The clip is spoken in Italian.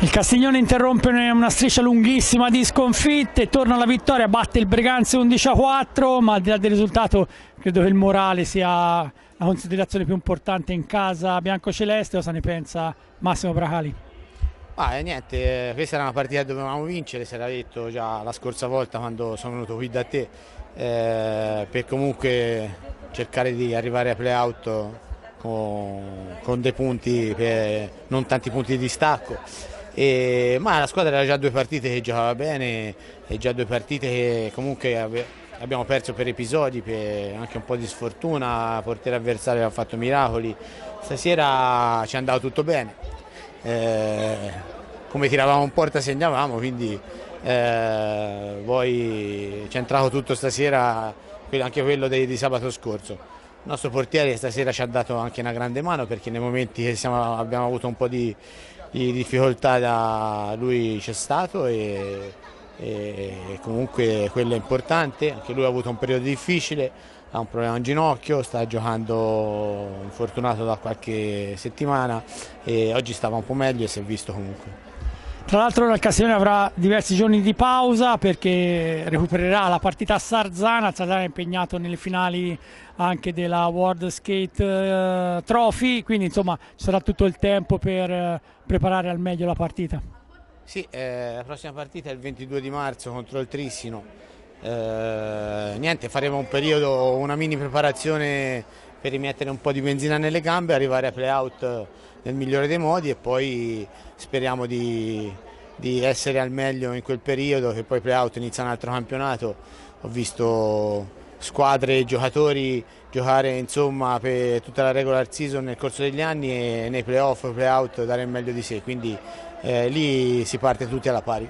Il Castiglione interrompe una striscia lunghissima di sconfitte, torna alla vittoria, batte il Breganze 11-4, ma al di là del risultato credo che il morale sia la considerazione più importante in casa biancoceleste. Cosa ne pensa Massimo Bracali? Niente, questa era una partita che dovevamo vincere, si era detto già la scorsa volta quando sono venuto qui da te, per comunque cercare di arrivare ai play-out con dei punti, non tanti punti di distacco. Ma la squadra era già due partite che giocava bene e già due partite che comunque abbiamo perso per episodi, per anche un po' di sfortuna, il portiere avversario ha fatto miracoli. Stasera ci è andato tutto bene, come tiravamo in porta segnavamo, quindi poi ci è entrato tutto stasera, anche quello di sabato scorso. Il nostro portiere stasera ci ha dato anche una grande mano, perché nei momenti che abbiamo avuto un po' di difficoltà lui c'è stato e comunque quello è importante. Anche lui ha avuto un periodo difficile, ha un problema in ginocchio, sta giocando infortunato da qualche settimana e oggi stava un po' meglio e si è visto comunque. Tra l'altro il Castiglione avrà diversi giorni di pausa perché recupererà la partita a Sarzana. Il Sarzana è impegnato nelle finali anche della World Skate Trophy, quindi insomma ci sarà tutto il tempo per preparare al meglio la partita. Sì, la prossima partita è il 22 di marzo contro il Trissino. Niente, faremo un periodo, una mini preparazione per rimettere un po' di benzina nelle gambe, arrivare a play-out nel migliore dei modi e poi speriamo di essere al meglio in quel periodo, che poi play-out inizia un altro campionato. Ho visto squadre e giocatori giocare insomma per tutta la regular season nel corso degli anni e nei play-off, play-out dare il meglio di sé, quindi lì si parte tutti alla pari.